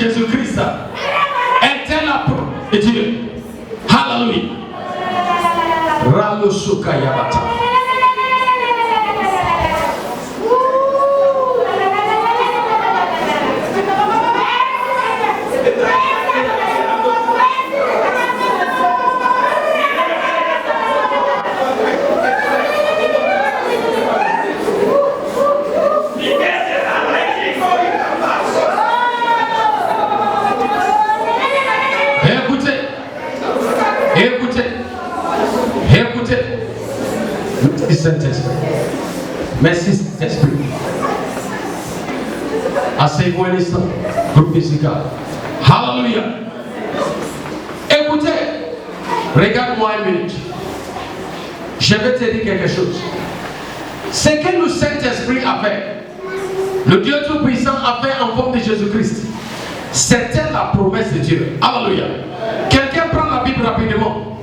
Jésus-Christ était là pour Dieu. Hallelujah. Ralusuka Yabata. Saint-Esprit. Merci Saint-Esprit. Asseyez-vous un instant. Groupe musical. Hallelujah. Écoutez, regarde-moi une minute. Je vais te dire quelque chose. Ce que le Saint-Esprit a fait, le Dieu Tout-Puissant a fait en forme de Jésus-Christ, c'était la promesse de Dieu. Hallelujah. Quelqu'un prend la Bible rapidement.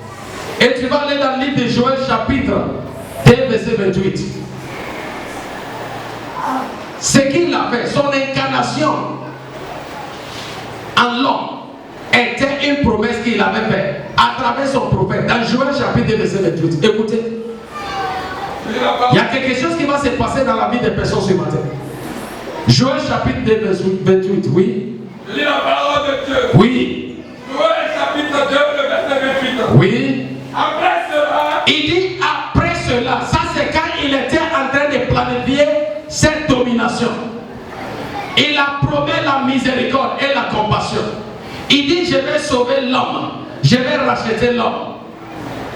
Et tu vas aller dans le livre de Joël chapitre 2, verset 28. Ce qu'il a fait, son incarnation en l'homme, était une promesse qu'il avait faite à travers son prophète. Dans Joël chapitre 2, verset 28. Écoutez. Il y a quelque chose qui va se passer dans la vie des personnes ce matin. Joël chapitre 2, verset 28. Oui. Lis la parole de Dieu. Oui. Joël chapitre 2, le verset 28. Oui. Après cela. Il dit après cela. Ça c'est quand il était en train de planifier cette domination. Il a promis la miséricorde et la compassion. Il dit je vais sauver l'homme. Je vais racheter l'homme.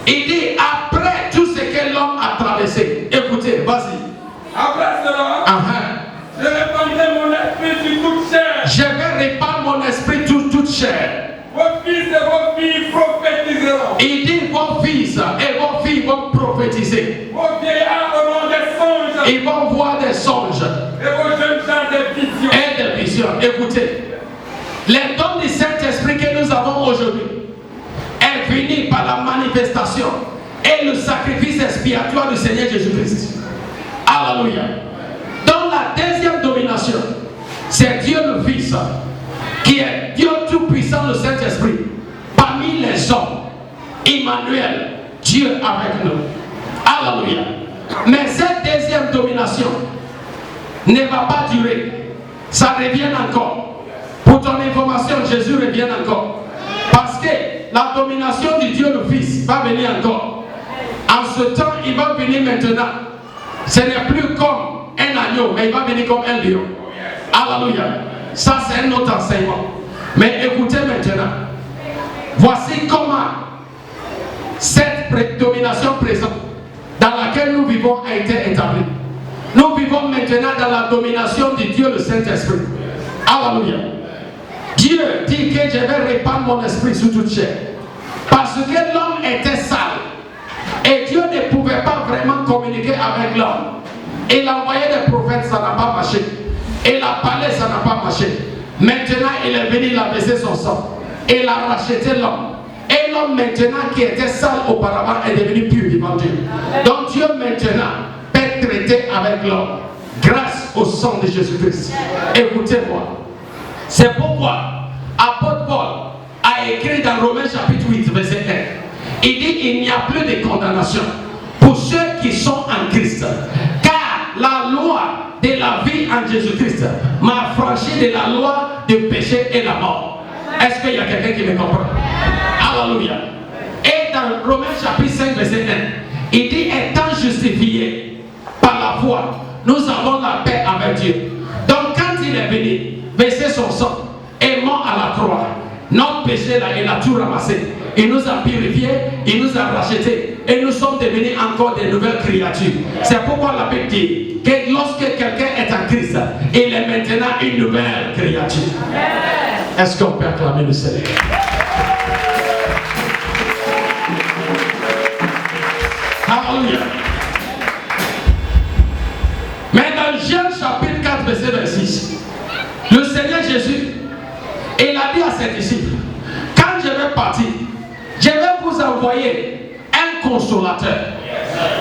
Il dit après tout ce que l'homme a traversé. Écoutez, vas-y. Après cela. Je répandrai mon esprit sur toute chair. Je vais répandre mon esprit sur toute chair. Vos fils et vos filles prophétiseront. Il dit vos fils et vos filles vont prophétiser. Vos vieillards auront des songes. Ils vont voir des songes. Et vos jeunes gens des visions. Et des visions. Écoutez, les dons du Saint-Esprit que nous avons aujourd'hui est venu par la manifestation et le sacrifice expiatoire du Seigneur Jésus-Christ. Alléluia. Dans la deuxième domination, c'est Dieu le Fils qui est Dieu Tout-Puissant, le Saint-Esprit, parmi les hommes. Emmanuel, Dieu avec nous. Alléluia. Mais cette deuxième domination ne va pas durer. Ça revient encore. Pour ton information, Jésus revient encore. Parce que la domination du Dieu le Fils va venir encore. En ce temps, il va venir maintenant. Ce n'est plus comme un agneau, mais il va venir comme un lion. Alléluia. Ça, c'est un autre enseignement. Mais écoutez maintenant. Voici comment cette domination présente dans laquelle nous vivons a été établie. Nous vivons maintenant dans la domination de Dieu le Saint-Esprit. Alléluia. Dieu dit que je vais répandre mon esprit sur toute chair. Parce que l'homme était sale. Et Dieu ne pouvait pas vraiment communiquer avec l'homme. Il a envoyé des prophètes, ça n'a pas marché. Il a parlé, ça n'a pas marché. Maintenant, il est venu, il a baissé son sang. Il a racheté l'homme. Et l'homme maintenant qui était sale auparavant est devenu pur devant Dieu. Donc Dieu maintenant peut traiter avec l'homme grâce au sang de Jésus-Christ. Écoutez-moi. C'est pourquoi apôtre Paul a écrit dans Romains chapitre 8 verset 1. Il dit il n'y a plus de condamnation pour ceux qui sont en Christ. Car la loi de la vie en Jésus-Christ m'a affranchi de la loi du péché et la mort. Est-ce qu'il y a quelqu'un qui me comprend? Alléluia. Et dans Romains chapitre 5 verset 1, il dit étant justifié par la foi, nous avons la paix avec Dieu. Donc quand il est venu verser son sang et mort à la croix, notre péché là, il a tout ramassé. Il nous a purifiés, il nous a rachetés et nous sommes devenus encore des nouvelles créatures. C'est pourquoi la Bible dit que lorsque quelqu'un est en Christ, il est maintenant une nouvelle créature. Est-ce qu'on peut acclamer le Seigneur? Alléluia. Mais dans Jean chapitre 4 verset 26, le Seigneur Jésus, il a dit à ses disciples, quand je vais partir, je vais vous envoyer un consolateur.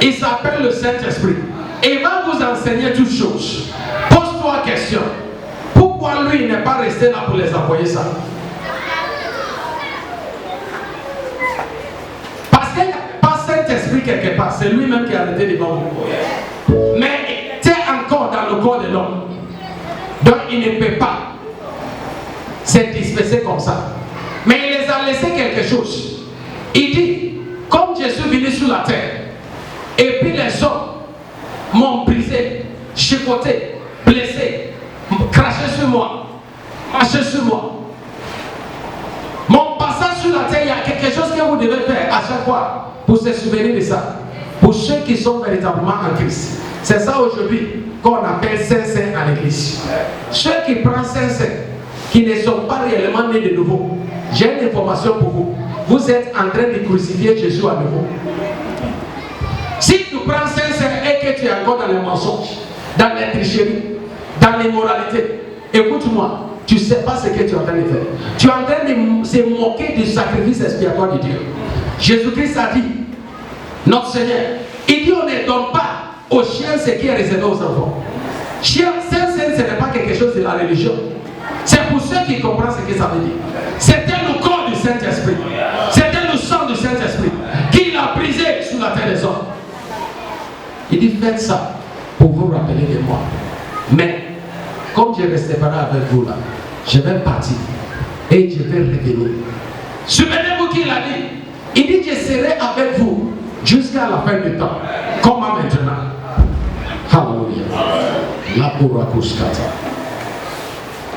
Il s'appelle le Saint-Esprit. Il va vous enseigner toutes choses. Pose-toi question. Pourquoi Pourquoi lui n'est pas resté là pour les envoyer ça? Parce qu'il n'y a pas Saint-Esprit quelque part, c'est lui-même qui a arrêté les bambous. Mais il était encore dans le corps de l'homme. Donc il ne peut pas se disperser comme ça. Mais il les a laissé quelque chose. Il dit, comme Jésus est venu sur la terre, et puis les hommes m'ont brisé, chicoté, blessé, craché sur moi, marché sur moi. Mon passage sur la terre, il y a quelque chose que vous devez faire à chaque fois pour se souvenir de ça. Pour ceux qui sont véritablement en Christ. C'est ça aujourd'hui qu'on appelle Saint-Saint à l'église. Ceux qui prennent Saint-Saint, qui ne sont pas réellement nés de nouveau, j'ai une information pour vous. Vous êtes en train de crucifier Jésus à nouveau. Si tu prends Saint-Saint et que tu es encore dans les mensonges, dans les tricheries, dans l'immoralité, écoute-moi, tu ne sais pas ce que tu es en train de faire. Tu es en train de se moquer du sacrifice expiatoire de Dieu. Jésus-Christ a dit, notre Seigneur, il dit on ne donne pas aux chiens ce qui est réservé aux enfants. Chien, Saint-Saint, ce n'est pas quelque chose de la religion. C'est pour ceux qui comprennent ce que ça veut dire. C'était le corps du Saint-Esprit. C'était le sang du Saint-Esprit qu'il a brisé sous la terre des hommes. Il dit faites ça pour vous rappeler de moi. Mais comme je resterai avec vous là, je vais partir et je vais revenir. Souvenez-vous qu'il a dit. Il dit je serai avec vous jusqu'à la fin du temps. Comme maintenant. Alléluia. La Kurakuskata.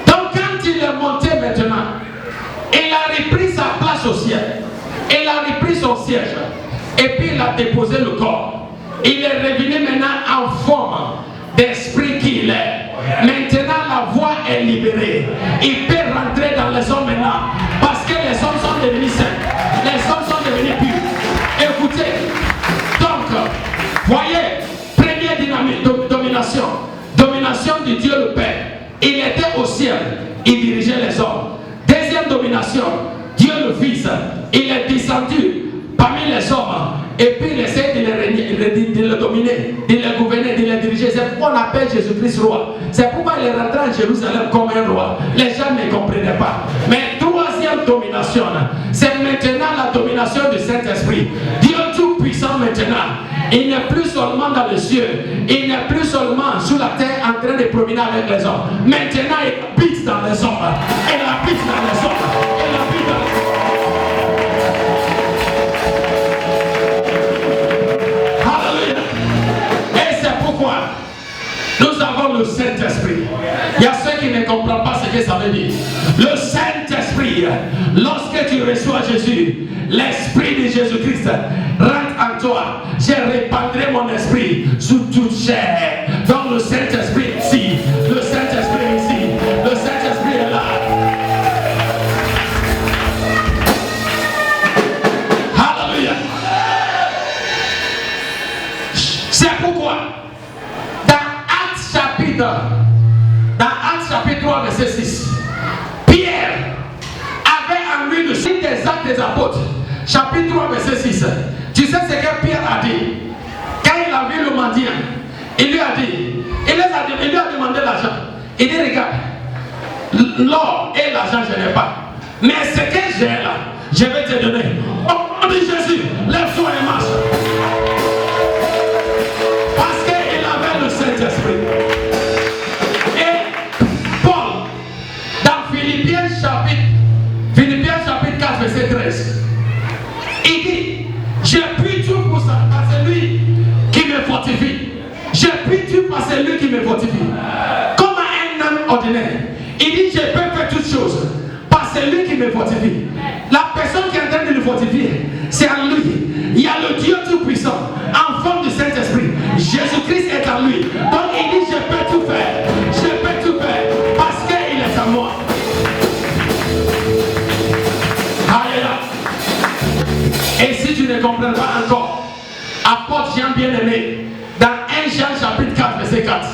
Donc quand il est monté maintenant, il a repris sa place au ciel. Il a repris son siège. Et puis il a déposé le corps. Il est revenu maintenant en forme d'esprit qu'il est. Maintenant la voie est libérée. Il peut rentrer dans les hommes maintenant. Parce que les hommes sont devenus saints. Les hommes sont devenus purs. Écoutez. Donc, voyez, première dynamique, domination. Domination du Dieu le Père. Il était au ciel. Il dirigeait les hommes. Deuxième domination. Dieu le Fils. Il est descendu parmi les hommes. Et puis il essaie de les dominer, de les gouverner, de les diriger. C'est pourquoi on appelle Jésus-Christ roi. C'est pourquoi il est rentré en Jérusalem comme un roi. Les gens ne comprenaient pas. Mais troisième domination, c'est maintenant la domination du Saint-Esprit. Dieu tout-puissant maintenant. Il n'est plus seulement dans les cieux. Il n'est plus seulement sur la terre en train de promener avec les hommes. Maintenant il habite dans les hommes. Il habite dans les hommes. Il habite dans les hommes. Nous avons le Saint-Esprit. Il y a ceux qui ne comprennent pas ce que ça veut dire. Le Saint-Esprit, lorsque tu reçois Jésus, l'Esprit de Jésus-Christ rentre en toi. Je répandrai mon esprit sous toute chair. Donc le Saint-Esprit ici, le Saint-Esprit ici, le Saint-Esprit est là. Alléluia. C'est pourquoi dans Actes chapitre 3 verset 6, Pierre avait en lui le signe des actes des apôtres. Chapitre 3 verset 6. Tu sais ce que Pierre a dit? Quand il a vu le mendiant, il lui a dit, il lui a demandé l'argent. Il dit regarde, l'or et l'argent je n'ai pas, mais ce que j'ai là, je vais te donner. Au nom de Jésus, lève-toi et marche. Parce qu'il avait le Saint-Esprit. Philippiens chapitre 4 verset 13. Il dit, j'ai pris tout pour ça, parce que c'est lui qui me fortifie. J'ai pris tout parce que c'est lui qui me fortifie. Comme un homme ordinaire. Il dit, je peux faire toutes choses parce que c'est lui qui me fortifie. La personne qui est en train de le fortifier, c'est en lui. Il y a le Dieu tout-puissant en forme du Saint-Esprit. Jésus-Christ est en lui. Donc il dit, je peux tout faire. Je peux tout faire parce qu'il est en moi. Et si tu ne comprends pas encore, apôtre Jean bien-aimé, dans 1 Jean chapitre 4 verset 4,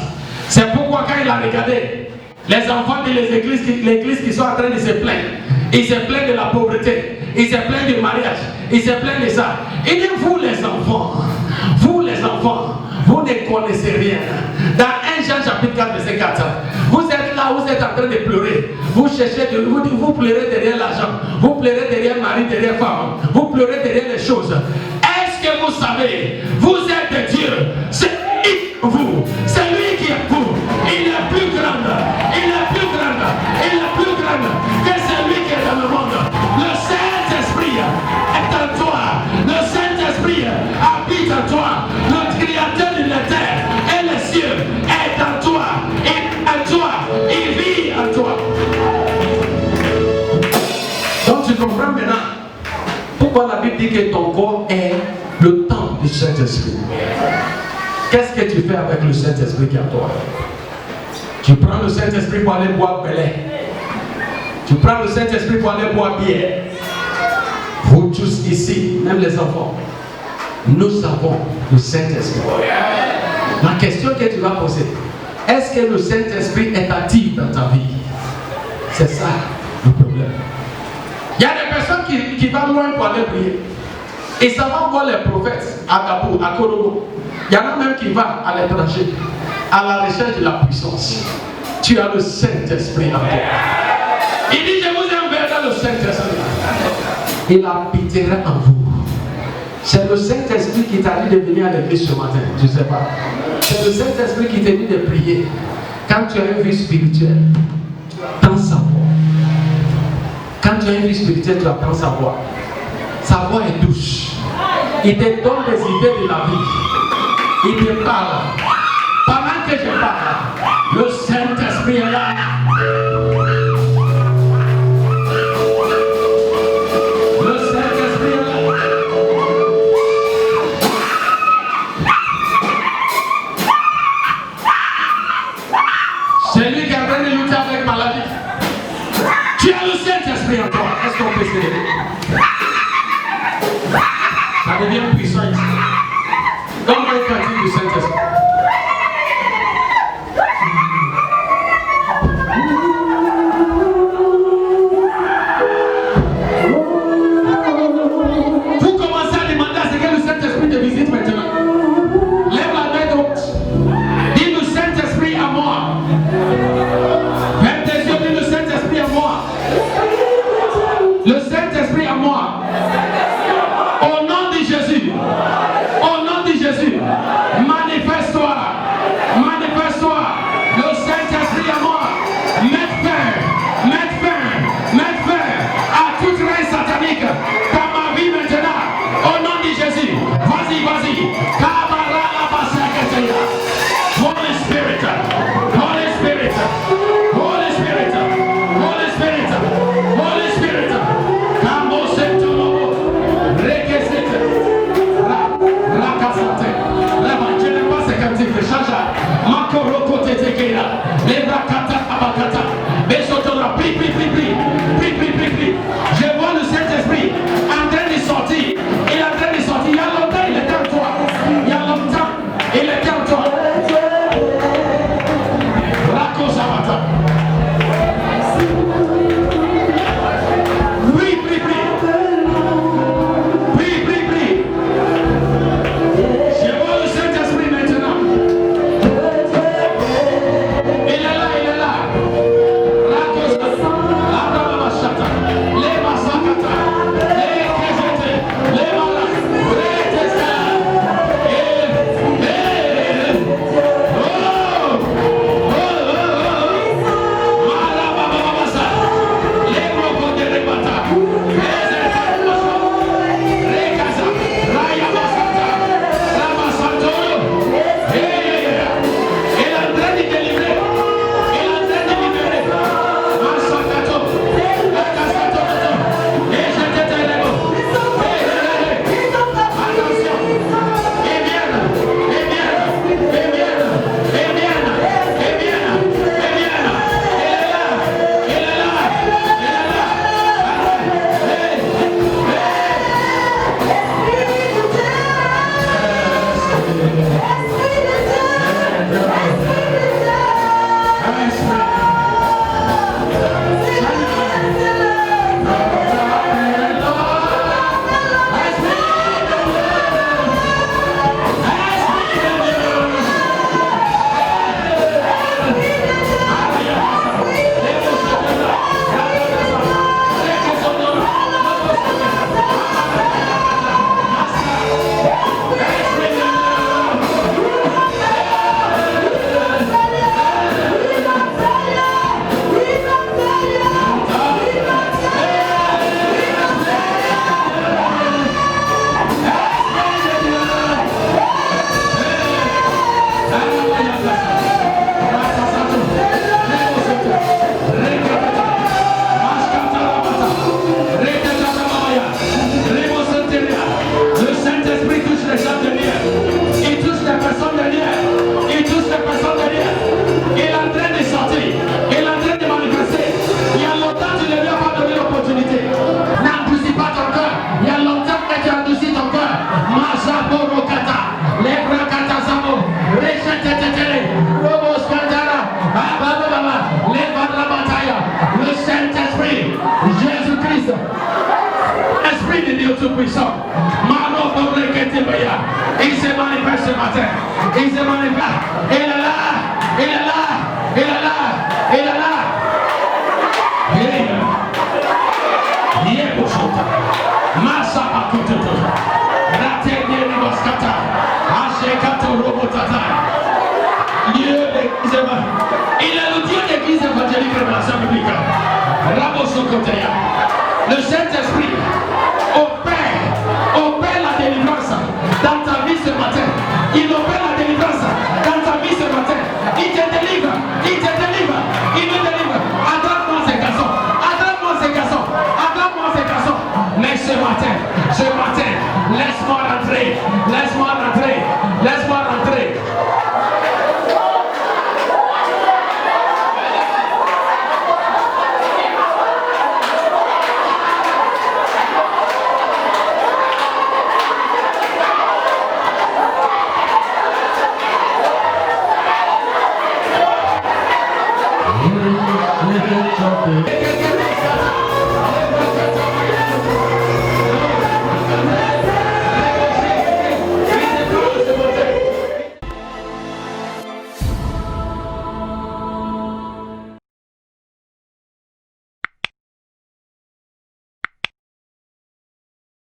c'est pourquoi quand il a regardé les enfants de l'église qui sont en train de se plaindre, ils se plaignent de la pauvreté, ils se plaignent du mariage, ils se plaignent de ça. Il dit vous les enfants, vous ne connaissez rien. Dans 1 Jean chapitre 4, verset 4, vous êtes là, vous êtes en train de pleurer. Vous cherchez, vous pleurez derrière l'argent, vous pleurez derrière mari, derrière femme, vous pleurez derrière les choses. Est-ce que vous savez, vous êtes de Dieu, c'est lui vous, c'est lui qui est vous. Il est plus grand, il est plus grand, il est plus grand que celui qui est dans le monde. Le Saint-Esprit est en toi, le Saint-Esprit habite en toi, le Créateur de la terre et les cieux est en toi, il vit en toi. Donc tu comprends maintenant pourquoi la Bible dit que ton corps est le temple du Saint-Esprit. Qu'est-ce que tu fais avec le Saint-Esprit qui est en toi? Tu prends le Saint-Esprit pour aller boire Belay. Tu prends le Saint-Esprit pour aller boire bière. Vous tous ici, même les enfants, nous avons le Saint-Esprit. La question que tu vas poser, est-ce que le Saint-Esprit est actif dans ta vie? C'est ça le problème. Il y a des personnes qui vont loin pour aller prier. Et ça va voir les prophètes à Gabou, à Korogo. Il y en a même qui vont à l'étranger, à la recherche de la puissance. Tu as le Saint-Esprit en toi. Il dit, je vous enverrai dans le Saint-Esprit. Il habitera en vous. C'est le Saint-Esprit qui t'a dit de venir à l'église ce matin. Je ne sais pas. C'est le Saint-Esprit qui t'a dit de prier. Quand tu as une vie spirituelle, tu apprends sa voix. Quand tu as une vie spirituelle, tu apprends sa voix. Sa voix est douce. Il te donne des idées de la vie. Il te parle. Pendant que je parle, le Saint-Esprit est là. Le Saint-Esprit est là. C'est lui qui est en train de lutter avec maladie. Tu as le Saint-Esprit en toi. Est-ce qu'on peut célébrer? Ça devient puissant ici. Comme un cantique du Saint-Esprit. Vous commencez à demander à ce que le Saint-Esprit te visite maintenant. Lève la main droite. Dis le Saint-Esprit à moi. Même tes yeux, dis le Saint-Esprit à moi. Le Saint-Esprit à moi. Au nom de Jésus. Au nom de Jésus. Manifeste-toi. Manifeste-toi. Le Saint-Esprit à moi. Mets fin à toute règne satanique dans ma vie maintenant. Au nom de Jésus. Vas-y. Holy Spirit. Holy Spirit. Holy Spirit. Holy Spirit. Holy Spirit. Tout-Puissant. Il se manifeste ce matin. Il se manifeste. Il est là. Il est là. Il est là. Il est là. Massa Pakototo. Ratene Riboskata. Ashekato Robotata. Dieu d'église évangélique. Il est le Dieu d'église évangélique révélation biblique. Rabosokoteya. Le